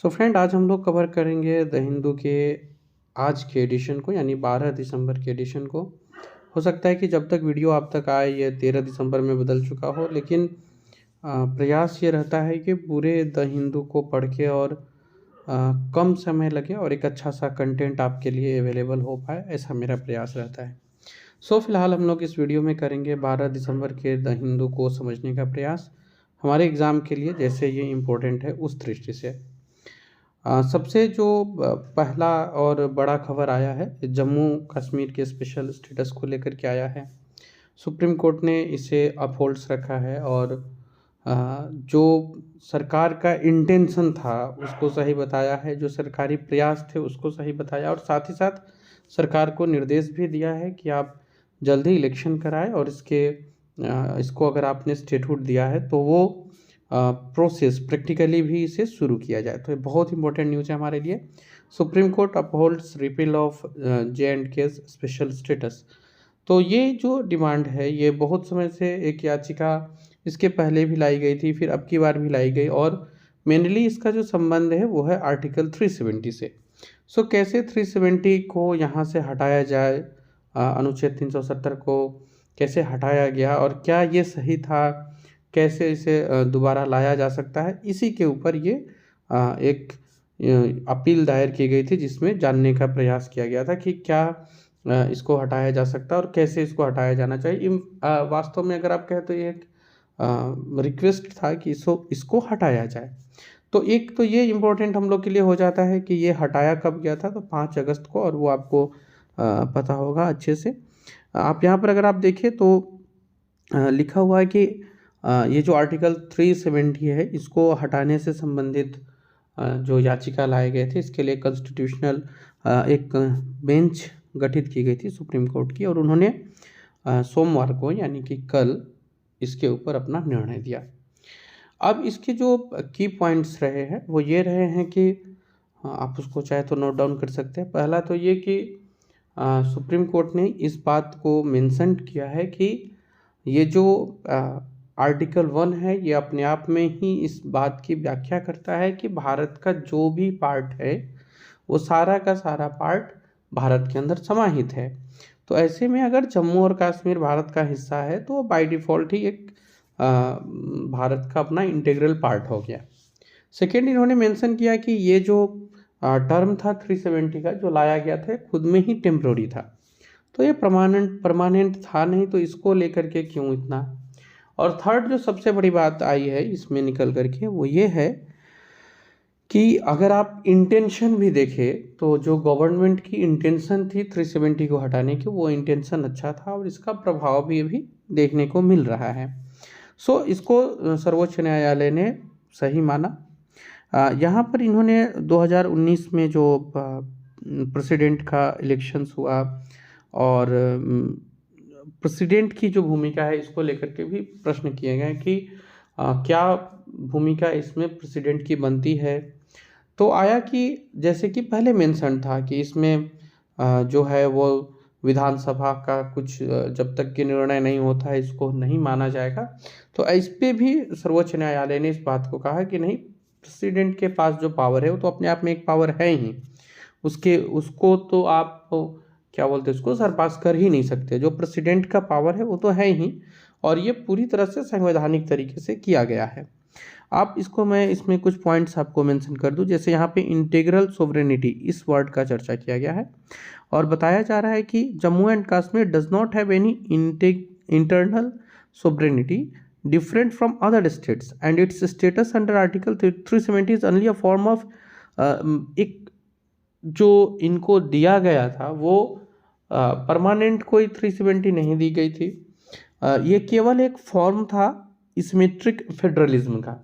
So friend, आज हम लोग कवर करेंगे द हिंदू के आज के एडिशन को, यानी 12 दिसंबर के एडिशन को। हो सकता है कि जब तक वीडियो आप तक आए ये 13 दिसंबर में बदल चुका हो, लेकिन प्रयास ये रहता है कि पूरे द हिंदू को पढ़ के और कम समय लगे और एक अच्छा सा कंटेंट आपके लिए अवेलेबल हो पाए, ऐसा मेरा प्रयास रहता है। सो फिलहाल हम लोग इस वीडियो में करेंगे 12 दिसंबर के द हिंदू को समझने का प्रयास, हमारे एग्ज़ाम के लिए जैसे ये इम्पोर्टेंट है उस दृष्टि से। सबसे जो पहला और बड़ा खबर आया है जम्मू कश्मीर के स्पेशल स्टेटस को लेकर के आया है। सुप्रीम कोर्ट ने इसे अपहोल्ड्स रखा है और जो सरकार का इंटेंशन था उसको सही बताया है, जो सरकारी प्रयास थे उसको सही बताया, और साथ ही साथ सरकार को निर्देश भी दिया है कि आप जल्दी इलेक्शन कराएं और इसको अगर आपने स्टेटहुड दिया है तो वो प्रोसेस प्रैक्टिकली भी इसे शुरू किया जाए। तो ये बहुत इंपॉर्टेंट न्यूज़ है हमारे लिए। Supreme court upholds repeal of J&K special status. तो ये जो डिमांड है ये बहुत समय से एक याचिका इसके पहले भी लाई गई थी, फिर अब की बार भी लाई गई, और मेनली इसका जो संबंध है वो है आर्टिकल 370 से। सो कैसे 370 को यहाँ से हटाया जाए, अनुच्छेद 370 को कैसे हटाया गया और क्या ये सही था, कैसे इसे दोबारा लाया जा सकता है, इसी के ऊपर ये एक अपील दायर की गई थी, जिसमें जानने का प्रयास किया गया था कि क्या इसको हटाया जा सकता है और कैसे इसको हटाया जाना चाहिए। वास्तव में अगर आप कहें तो ये एक रिक्वेस्ट था कि इसको हटाया जाए। तो एक तो ये इम्पोर्टेंट हम लोग के लिए हो जाता है कि ये हटाया कब गया था, तो 5 अगस्त को, और वो आपको पता होगा अच्छे से। आप यहाँ पर अगर आप देखें तो लिखा हुआ है कि ये जो आर्टिकल 370 है इसको हटाने से संबंधित जो याचिका लाए गए थे, इसके लिए कॉन्स्टिट्यूशनल एक बेंच गठित की गई थी सुप्रीम कोर्ट की, और उन्होंने सोमवार को यानी कि कल इसके ऊपर अपना निर्णय दिया। अब इसके जो की पॉइंट्स रहे हैं वो ये रहे हैं कि आप उसको चाहे तो नोट डाउन कर सकते हैं। पहला तो ये कि सुप्रीम कोर्ट ने इस बात को मेंशन किया है कि ये जो आर्टिकल 1 है ये अपने आप में ही इस बात की व्याख्या करता है कि भारत का जो भी पार्ट है वो सारा का सारा पार्ट भारत के अंदर समाहित है। तो ऐसे में अगर जम्मू और कश्मीर भारत का हिस्सा है तो बाय डिफ़ॉल्ट ही एक भारत का अपना इंटीग्रल पार्ट हो गया। सेकेंड, इन्होंने मेंशन किया कि ये जो टर्म था 370 का जो लाया गया था खुद में ही टेम्प्रोरी था, तो ये परमानेंट था नहीं, तो इसको लेकर के क्यों इतना। और थर्ड जो सबसे बड़ी बात आई है इसमें निकल करके वो ये है कि अगर आप इंटेंशन भी देखें तो जो गवर्नमेंट की इंटेंशन थी 370 को हटाने की, वो इंटेंशन अच्छा था और इसका प्रभाव भी अभी देखने को मिल रहा है। सो इसको सर्वोच्च न्यायालय ने सही माना। यहाँ पर इन्होंने 2019 में जो प्रेसिडेंट का इलेक्शंस हुआ और प्रेसिडेंट की जो भूमिका है इसको लेकर के भी प्रश्न किए गए कि क्या भूमिका इसमें प्रेसिडेंट की बनती है। तो आया कि जैसे कि पहले मेंशन था कि इसमें जो है वो विधानसभा का कुछ जब तक कि निर्णय नहीं होता है इसको नहीं माना जाएगा। तो इस पे भी सर्वोच्च न्यायालय ने इस बात को कहा कि नहीं, प्रेसिडेंट के पास जो पावर है वो तो अपने आप में एक पावर है ही, उसको तो आप क्या बोलते हैं उसको सरपास कर ही नहीं सकते। जो प्रेसिडेंट का पावर है वो तो है ही, और ये पूरी तरह से संवैधानिक तरीके से किया गया है। आप इसको मैं इसमें कुछ पॉइंट्स आपको मेंशन कर दूं, जैसे यहाँ पे इंटीग्रल सोवरेनिटी इस वर्ड का चर्चा किया गया है और बताया जा रहा है कि Jammu and Kashmir does not have any internal sovereignty different from other states and its status under article 370 is only a form of एक जो इनको दिया गया था वो परमानेंट कोई 370 नहीं दी गई थी। ये केवल एक फॉर्म था सिमेट्रिक फेडरलिज्म का,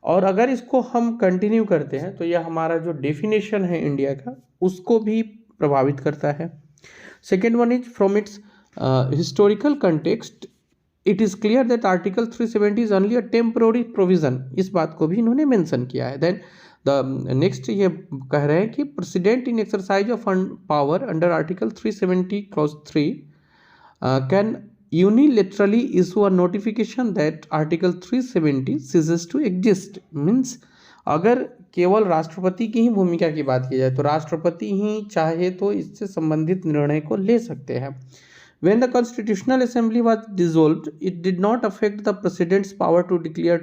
और अगर इसको हम कंटिन्यू करते हैं तो यह हमारा जो डेफिनेशन है इंडिया का उसको भी प्रभावित करता है। Second one is from its historical context it is clear that article 370 is only a temporary provision, इस बात को भी इन्होंने मेंशन किया है। देन द नेक्स्ट ये कह रहे हैं कि president in exercise of power under article 370 clause 3 can unilaterally issue a notification that article 370 ceases to exist, means अगर केवल राष्ट्रपति की ही भूमिका की बात की जाए तो राष्ट्रपति ही चाहे तो इससे संबंधित निर्णय को ले सकते हैं। When the Constitutional Assembly was dissolved, it did not affect the President's power to declare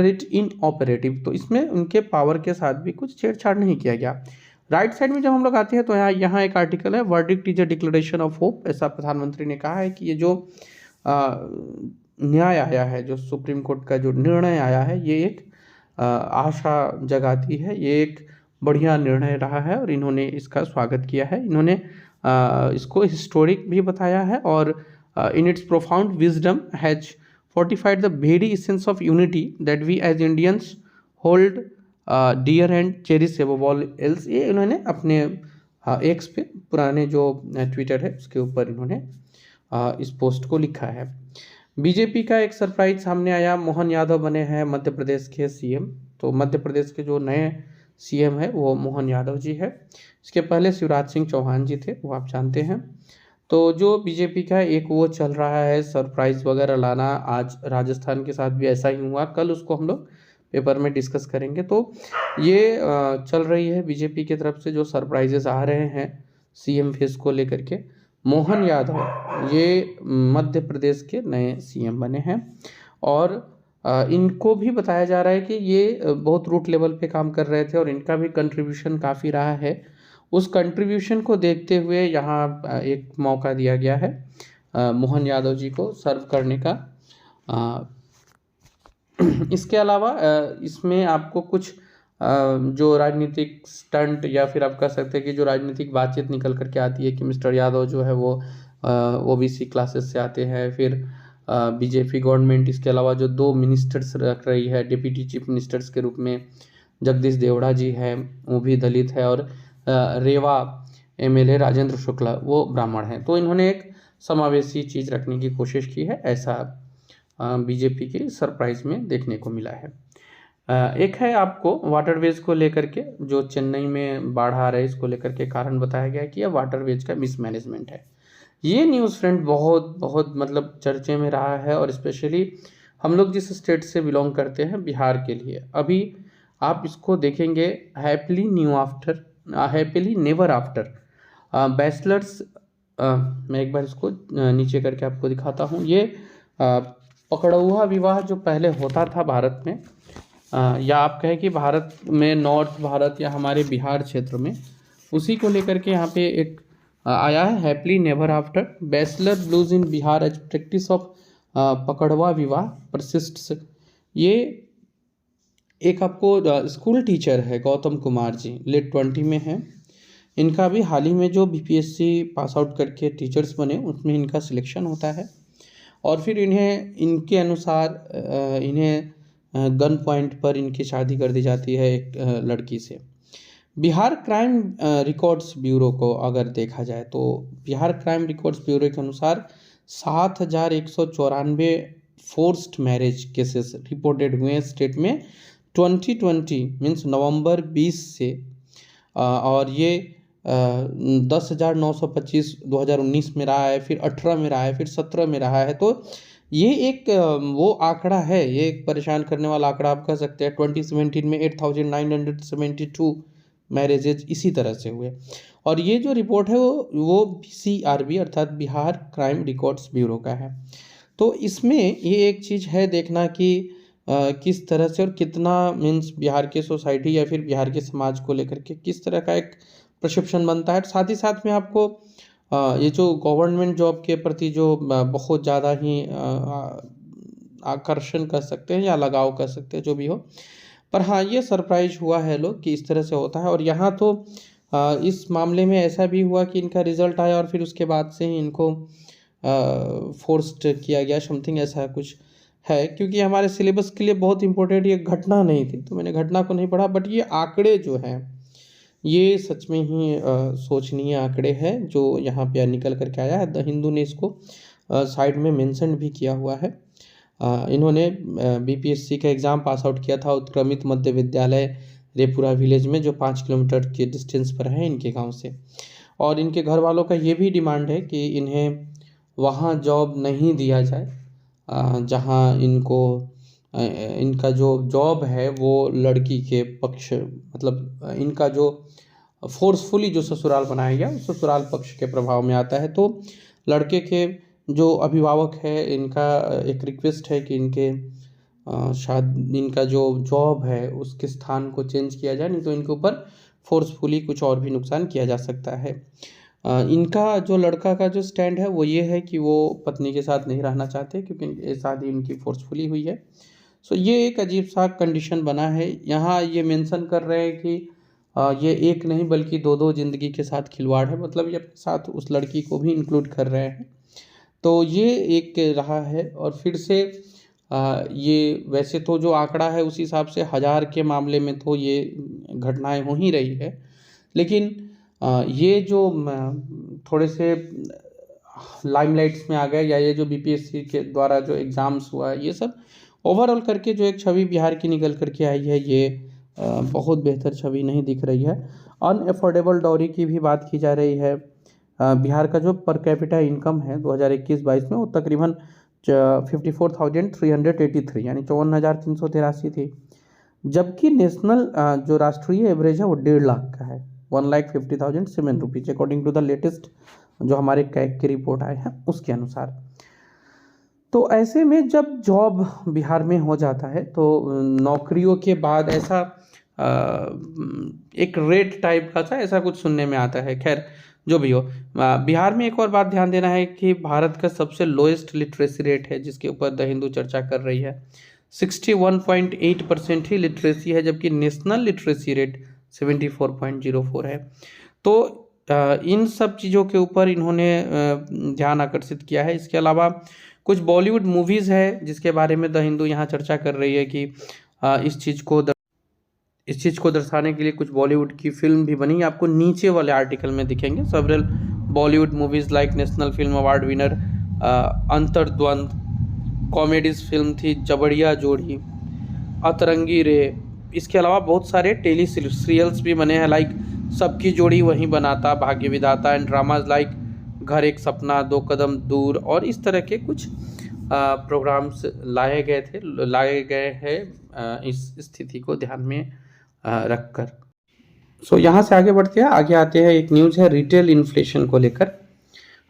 it inoperative। तो इसमें उनके पावर के साथ भी कुछ छेड़छाड़ नहीं किया गया। राइट साइड में जब हम लोग आते हैं तो यहाँ एक आर्टिकल है, verdict is a declaration of hope. ऐसा प्रधानमंत्री ने कहा है कि ये जो न्याय आया है, जो सुप्रीम कोर्ट का जो निर्णय आया है, ये एक आशा जगाती है, ये एक बढ़िया निर्णय रहा है और इन्होंने इसका स्वागत किया है। इन्होंने इसको हिस्टोरिक भी बताया है और in its profound wisdom has fortified the very essence of unity that we as Indians hold dear and cherish above all else. ये इन्होंने अपने एक्स पे, पुराने जो ट्विटर है उसके ऊपर इन्होंने इस पोस्ट को लिखा है। बीजेपी का एक सरप्राइज सामने आया, मोहन यादव बने हैं मध्य प्रदेश के सीएम। तो मध्य प्रदेश के जो नए सीएम है वो मोहन यादव जी है। इसके पहले शिवराज सिंह चौहान जी थे, वो आप जानते हैं। तो जो बीजेपी का एक वो चल रहा है सरप्राइज वगैरह लाना, आज राजस्थान के साथ भी ऐसा ही हुआ, कल उसको हम लोग पेपर में डिस्कस करेंगे। तो ये चल रही है बीजेपी की तरफ से जो सरप्राइजेस आ रहे हैं सीएम फेस को लेकर के। मोहन यादव ये मध्य प्रदेश के नए सीएम बने हैं और इनको भी बताया जा रहा है कि ये बहुत रूट लेवल पे काम कर रहे थे और इनका भी कंट्रीब्यूशन काफ़ी रहा है। उस कंट्रीब्यूशन को देखते हुए यहाँ एक मौका दिया गया है मोहन यादव जी को सर्व करने का। इसके अलावा इसमें आपको कुछ जो राजनीतिक स्टंट या फिर आप कह सकते हैं कि जो राजनीतिक बातचीत निकल करके आती है कि मिस्टर यादव जो है वो ओबीसी क्लासेस से आते हैं। फिर बीजेपी गवर्नमेंट इसके अलावा जो 2 मिनिस्टर्स रख रही है डिप्टी चीफ मिनिस्टर्स के रूप में, जगदीश देवड़ा जी है वो भी दलित है और रेवा एमएलए राजेंद्र शुक्ला वो ब्राह्मण हैं। तो इन्होंने एक समावेशी चीज़ रखने की कोशिश की है, ऐसा बीजेपी के सरप्राइज में देखने को मिला है। एक है आपको वाटरवेज को लेकर के, जो चेन्नई में बाढ़ आ रहा है इसको लेकर के कारण बताया गया है कि यह वाटरवेज का मिसमैनेजमेंट है। ये न्यूज़ फ्रेंड बहुत बहुत मतलब चर्चे में रहा है और स्पेशली हम लोग जिस स्टेट से बिलोंग करते हैं बिहार के लिए। अभी आप इसको देखेंगे हैप्पीली नेवर आफ्टर बैचलर्स, मैं एक बार इसको नीचे करके आपको दिखाता हूँ। ये पकड़ौआ विवाह जो पहले होता था भारत में, या आप कहें कि भारत में नॉर्थ भारत या हमारे बिहार क्षेत्र में, उसी को लेकर के यहाँ पे एक आया है happily never after bachelor blues in Bihar as practice of pakadwa vivah परसिस्ट्स। ये एक आपको स्कूल टीचर है गौतम कुमार जी, लेट 20 में है। इनका भी हाल ही में जो बीपीएससी पास आउट करके टीचर्स बने उसमें इनका सिलेक्शन होता है और फिर इन्हें इनके अनुसार इन्हें गन पॉइंट पर इनकी शादी कर दी जाती है एक लड़की से। बिहार क्राइम रिकॉर्ड्स ब्यूरो को अगर देखा जाए तो बिहार क्राइम रिकॉर्ड्स ब्यूरो के अनुसार 7,194 फोर्स्ड मैरिज केसेस रिपोर्टेड हुए हैं स्टेट में 2020 मीन्स नवंबर 20 से, और ये 10,925 2019 में रहा है, फिर 18 में रहा है, फिर 17 में रहा है। तो ये एक वो आंकड़ा है, ये एक परेशान करने वाला आंकड़ा आप कह सकते हैं। 2017 में 8,972 मैरिजेज इसी तरह से हुए और ये जो रिपोर्ट है वो BCRB अर्थात बिहार क्राइम रिकॉर्ड्स ब्यूरो का है। तो इसमें ये एक चीज़ है देखना कि किस तरह से और कितना मीन्स बिहार के सोसाइटी या फिर बिहार के समाज को लेकर के किस तरह का एक परसेप्शन बनता है। साथ ही साथ में आपको ये जो गवर्नमेंट जॉब के प्रति जो बहुत ज़्यादा ही आकर्षण कर सकते हैं या लगाव कर सकते हैं, जो भी हो, पर हाँ ये सरप्राइज हुआ है लोग कि इस तरह से होता है। और यहाँ तो इस मामले में ऐसा भी हुआ कि इनका रिजल्ट आया और फिर उसके बाद से ही इनको फोर्स्ड किया गया, समथिंग ऐसा कुछ है, क्योंकि हमारे सिलेबस के लिए बहुत इंपॉर्टेंट ये घटना नहीं थी तो मैंने घटना को नहीं पढ़ा, बट ये आंकड़े जो हैं ये सच में ही सोचनीय आंकड़े हैं जो यहाँ पे निकल करके आया है। द हिंदू ने इसको साइड में मेंशन भी किया हुआ है। इन्होंने बीपीएससी का एग्ज़ाम पास आउट किया था उत्क्रमित मध्य विद्यालय रेपुरा विलेज में, जो 5 किलोमीटर के डिस्टेंस पर है इनके गांव से। और इनके घर वालों का ये भी डिमांड है कि इन्हें वहाँ जॉब नहीं दिया जाए जहाँ इनको इनका जो जॉब है वो लड़की के पक्ष, मतलब इनका जो फोर्सफुली जो ससुराल बनाया गया उस ससुराल पक्ष के प्रभाव में आता है। तो लड़के के जो अभिभावक है इनका एक रिक्वेस्ट है कि इनका जो जॉब है उसके स्थान को चेंज किया जाए, नहीं तो इनके ऊपर फोर्सफुली कुछ और भी नुकसान किया जा सकता है। इनका जो लड़का का जो स्टैंड है वो ये है कि वो पत्नी के साथ नहीं रहना चाहते, क्योंकि ये शादी इनकी फोर्सफुली हुई है। सो ये एक अजीब सा कंडीशन बना है। यहाँ ये मेंशन कर रहे हैं कि ये एक नहीं बल्कि दो दो ज़िंदगी के साथ खिलवाड़ है, मतलब ये अपने साथ उस लड़की को भी इंक्लूड कर रहे हैं। तो ये एक रहा है। और फिर से ये वैसे तो जो आंकड़ा है उस हिसाब से 1000 के मामले में तो ये घटनाएं हो ही रही है, लेकिन ये जो थोड़े से लाइमलाइट्स में आ गए, या ये जो बीपीएससी के द्वारा जो एग्ज़ाम्स हुआ है, ये सब ओवरऑल करके जो एक छवि बिहार की निकल करके आई है, ये बहुत बेहतर छवि नहीं दिख रही है। अनअफोर्डेबल डाउरी की भी बात की जा रही है। बिहार का जो पर कैपिटा इनकम है 2021-22 में वो तकरीबन 54,383 यानी 54,383 थी, जबकि नेशनल जो राष्ट्रीय एवरेज है वो 1.5 लाख का है, 1,50,007 rupees according to the latest जो हमारे कैग की रिपोर्ट आए हैं उसके अनुसार। तो ऐसे में जब जॉब बिहार में हो जाता है तो नौकरियों के बाद ऐसा एक रेट टाइप का था, ऐसा कुछ सुनने में आता है। खैर जो भी हो, बिहार में एक और बात ध्यान देना है कि भारत का सबसे लोएस्ट लिटरेसी रेट है, जिसके ऊपर द हिंदू चर्चा कर रही है। 61.8% ही लिटरेसी है, जबकि नेशनल लिटरेसी रेट 74.04 है। तो इन सब चीज़ों के ऊपर इन्होंने ध्यान आकर्षित किया है। इसके अलावा कुछ बॉलीवुड मूवीज़ है जिसके बारे में द हिंदू यहाँ चर्चा कर रही है कि इस चीज़ को दर्शाने के लिए कुछ बॉलीवुड की फिल्म भी बनी। आपको नीचे वाले आर्टिकल में दिखेंगे several Bollywood movies like national film award winner Antardwand, comedies film थी जबड़िया जोड़ी, अतरंगी रे। इसके अलावा बहुत सारे टेली सीरियल्स भी बने हैं लाइक सबकी जोड़ी वहीं बनाता, भाग्य विधाता, एंड ड्रामाज लाइक घर एक सपना, दो कदम दूर, और इस तरह के कुछ प्रोग्राम्स लाए गए हैं इस स्थिति को ध्यान में रखकर। सो यहाँ से आगे बढ़ते हैं। आगे आते हैं, एक न्यूज़ है रिटेल इन्फ्लेशन को लेकर।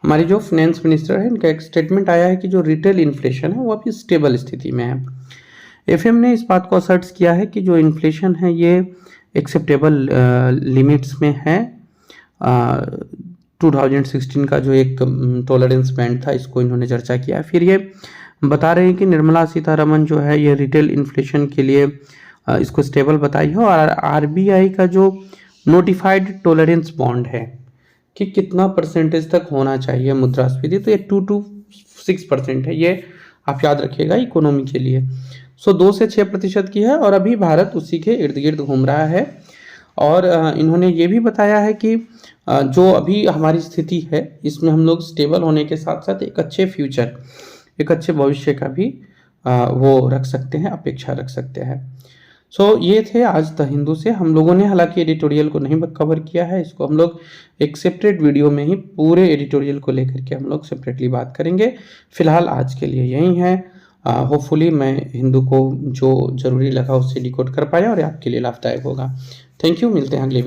हमारी जो फाइनेंस मिनिस्टर है इनका एक स्टेटमेंट आया है कि जो रिटेल इन्फ्लेशन है वो अभी स्टेबल स्थिति में है। एफएम ने इस बात को असर्ट किया है कि जो इन्फ्लेशन है ये एक्सेप्टेबल लिमिट्स में है। 2016 का जो एक टॉलरेंस बैंड था इसको इन्होंने चर्चा किया है। फिर ये बता रहे हैं कि निर्मला सीतारमन जो है ये रिटेल इन्फ्लेशन के लिए इसको स्टेबल बताई है। और आरबीआई का जो नोटिफाइड टॉलरेंस बॉन्ड है कि कितना परसेंटेज तक होना चाहिए मुद्रास्फीति, तो ये 2 to 6% है, ये आप याद रखिएगा इकोनॉमी के लिए। 2 से 6% की है और अभी भारत उसी के इर्द गिर्द घूम रहा है। और इन्होंने ये भी बताया है कि जो अभी हमारी स्थिति है इसमें हम लोग स्टेबल होने के साथ साथ एक अच्छे फ्यूचर, एक अच्छे भविष्य का भी वो रख सकते हैं, अपेक्षा रख सकते हैं। ये थे आज द हिंदू से। हम लोगों ने हालांकि एडिटोरियल को नहीं कवर किया है, इसको हम लोग एक सेपरेट वीडियो में ही पूरे एडिटोरियल को लेकर के हम लोग सेपरेटली बात करेंगे। फिलहाल आज के लिए यही है। होपफुली मैं हिंदू को जो ज़रूरी लगा उससे डिकोड कर पाया और आपके लिए लाभदायक होगा। थैंक यू, मिलते हैं अगले